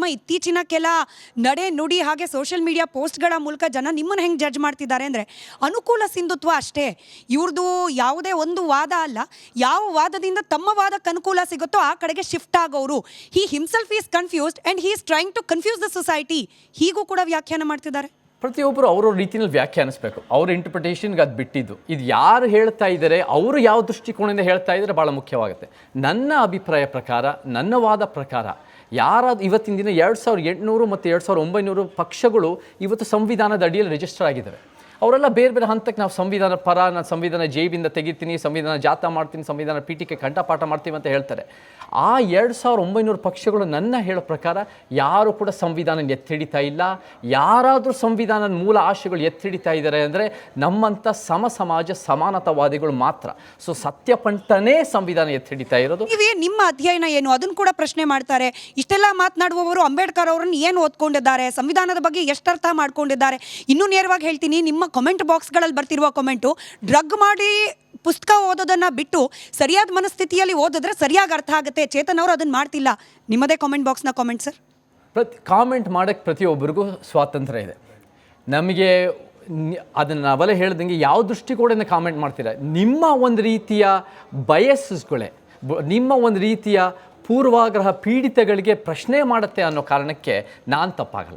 ನಿಮ್ಮ ಇತ್ತೀಚಿನ ಕೆಲ ನಡೆ ನುಡಿ ಹಾಗೆ ಸೋಷಿಯಲ್ ಮೀಡಿಯಾ ಪೋಸ್ಟ್ಗಳ ಮೂಲಕ ಜನ ನಿಮ್ಮನ್ನು ಹೆಂಗೆ ಜಡ್ಜ್ ಮಾಡ್ತಿದ್ದಾರೆ ಅಂದರೆ ಅನುಕೂಲ ಸಿಂಧುತ್ವ ಅಷ್ಟೇ. ಇವ್ರದ್ದು ಯಾವುದೇ ಒಂದು ವಾದ ಅಲ್ಲ, ಯಾವ ವಾದದಿಂದ ತಮ್ಮ ವಾದಕ್ಕೆ ಅನುಕೂಲ ಸಿಗುತ್ತೋ ಆ ಕಡೆಗೆ ಶಿಫ್ಟ್ ಆಗೋರು. He himself is confused and he is trying to confuse the society. ಹೀಗೂ ಕೂಡ ವ್ಯಾಖ್ಯಾನ ಮಾಡ್ತಿದ್ದಾರೆ. ಪ್ರತಿಯೊಬ್ಬರು ಅವ್ರವ್ರ ರೀತಿಯಲ್ಲಿ ವ್ಯಾಖ್ಯಾನಿಸಬೇಕು, ಅವ್ರ ಇಂಟರ್ಪ್ರಿಟೇಷನ್ಗೆ ಅದು ಬಿಟ್ಟಿದ್ದು. ಇದು ಯಾರು ಹೇಳ್ತಾ ಇದ್ದಾರೆ, ಅವರು ಯಾವ ದೃಷ್ಟಿಕೋನದಿಂದ ಹೇಳ್ತಾ ಇದ್ದಾರೆ ಭಾಳ ಮುಖ್ಯವಾಗುತ್ತೆ. ನನ್ನ ಅಭಿಪ್ರಾಯ ಪ್ರಕಾರ, ನನ್ನ ವಾದ ಪ್ರಕಾರ, ಯಾರಾದ್ರು ಇವತ್ತಿನ ದಿನ 2800 ಮತ್ತು 2900 ಪಕ್ಷಗಳು ಇವತ್ತು ಸಂವಿಧಾನದ ಅಡಿಯಲ್ಲಿ ರಿಜಿಸ್ಟರ್ ಆಗಿದ್ದಾವೆ. ಅವರೆಲ್ಲ ಬೇರೆ ಬೇರೆ ಹಂತಕ್ಕೆ ನಾವು ಸಂವಿಧಾನ ಪರ, ನಾನು ಸಂವಿಧಾನ ಜೈಬಿಂದ ತೆಗಿತೀನಿ, ಸಂವಿಧಾನ ಜಾಥಾ ಮಾಡ್ತೀನಿ, ಸಂವಿಧಾನ ಪೀಠಿಕೆ ಕಂಠಪಾಠ ಮಾಡ್ತೀವಿ ಅಂತ ಹೇಳ್ತಾರೆ. ಆ 2900 ಪಕ್ಷಗಳು ನನ್ನ ಹೇಳೋ ಪ್ರಕಾರ ಯಾರು ಕೂಡ ಸಂವಿಧಾನ ಎತ್ತಿಡಿತಾ ಇಲ್ಲ. ಯಾರಾದರೂ ಸಂವಿಧಾನದ ಮೂಲ ಆಶಯಗಳು ಎತ್ತಿಡಿತಾ ಇದ್ದಾರೆ ಅಂದರೆ ನಮ್ಮಂಥ ಸಮಾಜ ಸಮಾನತಾವಾದಿಗಳು ಮಾತ್ರ. ಸೊ ಸತ್ಯಪಂಥನೇ ಸಂವಿಧಾನ ಎತ್ತಿಡಿತಾ ಇರೋದು. ನೀವೇ ನಿಮ್ಮ ಅಧ್ಯಯನ ಏನು ಅದನ್ನು ಕೂಡ ಪ್ರಶ್ನೆ ಮಾಡ್ತಾರೆ. ಇಷ್ಟೆಲ್ಲ ಮಾತನಾಡುವವರು ಅಂಬೇಡ್ಕರ್ ಅವರನ್ನು ಏನು ಓದ್ಕೊಂಡಿದ್ದಾರೆ, ಸಂವಿಧಾನದ ಬಗ್ಗೆ ಎಷ್ಟು ಅರ್ಥ ಮಾಡ್ಕೊಂಡಿದ್ದಾರೆ. ಇನ್ನೂ ನೇರವಾಗಿ ಹೇಳ್ತೀನಿ, ನಿಮ್ಮ ಕಮೆಂಟ್ ಬಾಕ್ಸ್ಗಳಲ್ಲಿ ಬರ್ತಿರುವ ಕಮೆಂಟು ಡ್ರಗ್ ಮಾಡಿ ಪುಸ್ತಕ ಓದೋದನ್ನು ಬಿಟ್ಟು ಸರಿಯಾದ ಮನಸ್ಥಿತಿಯಲ್ಲಿ ಓದಿದ್ರೆ ಸರಿಯಾಗಿ ಅರ್ಥ ಆಗುತ್ತೆ. ಚೇತನ್ ಅವರು ಅದನ್ನು ಮಾಡ್ತಿಲ್ಲ. ನಿಮ್ಮದೇ ಕಾಮೆಂಟ್ ಬಾಕ್ಸ್ನ ಕಾಮೆಂಟ್ ಸರ್. ಕಾಮೆಂಟ್ ಮಾಡೋಕ್ಕೆ ಪ್ರತಿಯೊಬ್ಬರಿಗೂ ಸ್ವಾತಂತ್ರ್ಯ ಇದೆ. ನಮಗೆ ಅದನ್ನು ನಾವೆಲ್ಲ ಹೇಳ್ದಂಗೆ ಯಾವ ದೃಷ್ಟಿಕೋನದಿಂದ ಕಾಮೆಂಟ್ ಮಾಡ್ತೀರಾ, ನಿಮ್ಮ ಒಂದು ರೀತಿಯ ಬಯಸ್ಗಳೇ, ನಿಮ್ಮ ಒಂದು ರೀತಿಯ ಪೂರ್ವಾಗ್ರಹ ಪೀಡಿತಗಳಿಗೆ ಪ್ರಶ್ನೆ ಮಾಡುತ್ತೆ ಅನ್ನೋ ಕಾರಣಕ್ಕೆ ನಾನು ತಪ್ಪಾಗಲ್ಲ.